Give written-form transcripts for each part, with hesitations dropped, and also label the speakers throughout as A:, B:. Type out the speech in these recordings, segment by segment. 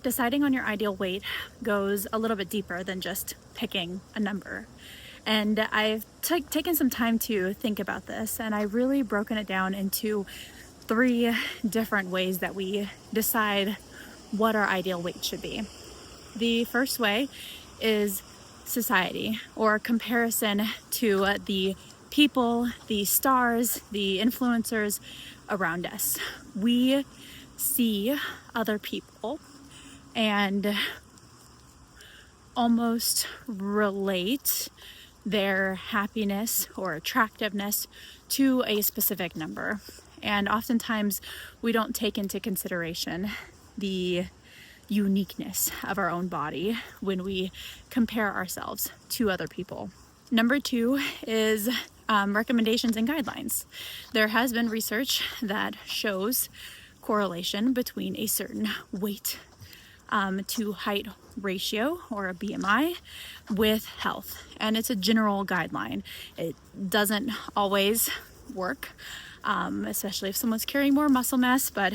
A: deciding on your ideal weight goes a little bit deeper than just picking a number. And I've taken some time to think about this, and I've really broken it down into 3 different ways that we decide what our ideal weight should be. The first way is society, or comparison to the people, the stars, the influencers around us. We see other people and almost relate their happiness or attractiveness to a specific number. And oftentimes we don't take into consideration the uniqueness of our own body when we compare ourselves to other people. Number 2 is recommendations and guidelines. There has been research that shows correlation between a certain weight to height ratio, or a BMI, with health. And it's a general guideline. It doesn't always work, especially if someone's carrying more muscle mass, but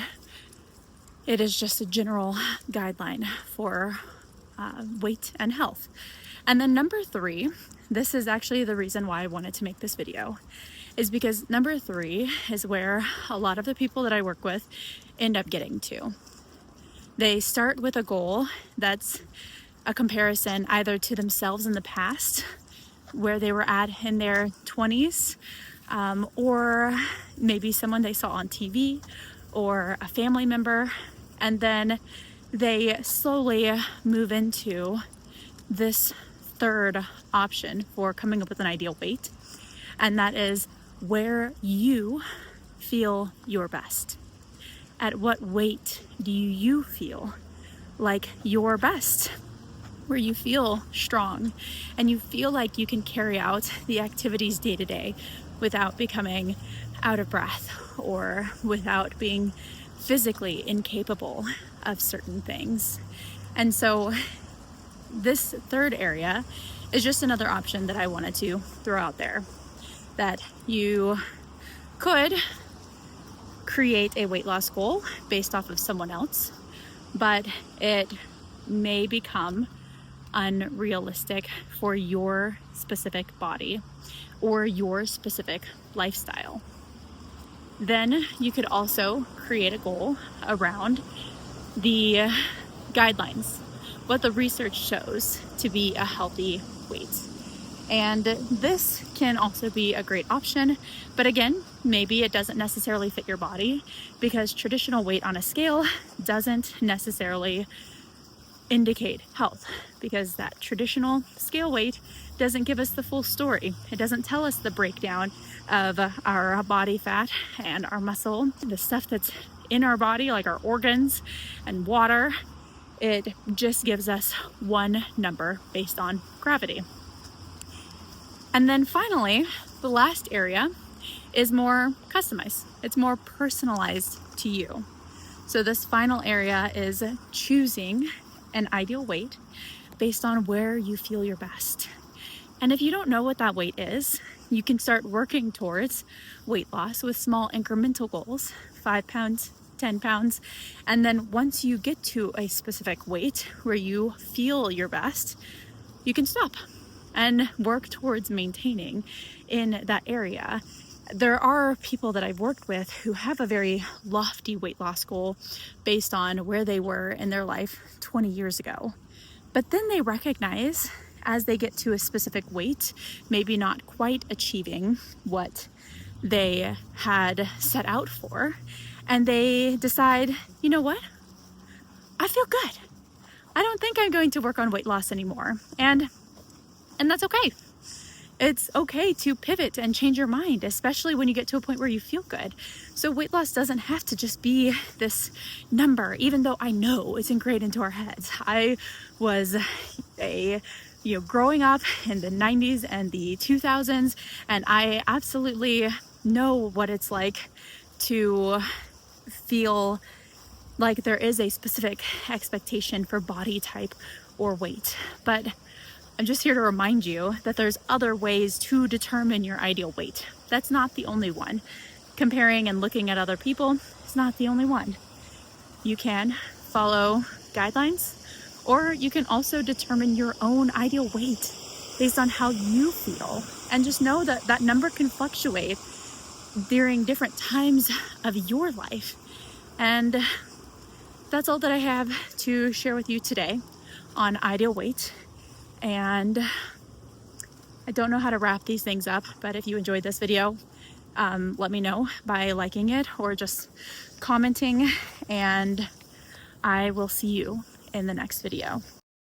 A: it is just a general guideline for weight and health. And then number 3, this is actually the reason why I wanted to make this video, is because number 3 is where a lot of the people that I work with end up getting to. They start with a goal that's a comparison either to themselves in the past, where they were at in their 20s, or maybe someone they saw on TV, or a family member, and then they slowly move into this third option for coming up with an ideal weight, and that is where you feel your best. At what weight do you feel like your best? Where you feel strong and you feel like you can carry out the activities day to day without becoming out of breath or without being physically incapable of certain things. And so this third area is just another option that I wanted to throw out there, that you could create a weight loss goal based off of someone else, but it may become unrealistic for your specific body or your specific lifestyle. Then you could also create a goal around the guidelines, what the research shows to be a healthy weight. And this can also be a great option, but again, maybe it doesn't necessarily fit your body, because traditional weight on a scale doesn't necessarily indicate health, because that traditional scale weight doesn't give us the full story. It doesn't tell us the breakdown of our body fat and our muscle, the stuff that's in our body, like our organs and water. It just gives us one number based on gravity. And then finally, the last area is more customized. It's more personalized to you. So this final area is choosing an ideal weight based on where you feel your best. And if you don't know what that weight is, you can start working towards weight loss with small incremental goals, 5 pounds, 10 pounds. And then once you get to a specific weight where you feel your best, you can stop and work towards maintaining in that area. There are people that I've worked with who have a very lofty weight loss goal based on where they were in their life 20 years ago. But then they recognize as they get to a specific weight, maybe not quite achieving what they had set out for, and they decide, you know what? I feel good. I don't think I'm going to work on weight loss anymore. And that's okay. It's okay to pivot and change your mind, especially when you get to a point where you feel good. So weight loss doesn't have to just be this number, even though I know it's ingrained into our heads. I was growing up in the 90s and the 2000s, and I absolutely know what it's like to feel like there is a specific expectation for body type or weight. But I'm just here to remind you that there's other ways to determine your ideal weight. That's not the only one. Comparing and looking at other people is not the only one. You can follow guidelines, or you can also determine your own ideal weight based on how you feel. And just know that that number can fluctuate during different times of your life. And that's all that I have to share with you today on ideal weight. And I don't know how to wrap these things up, but if you enjoyed this video, let me know by liking it or just commenting, and I will see you in the next video.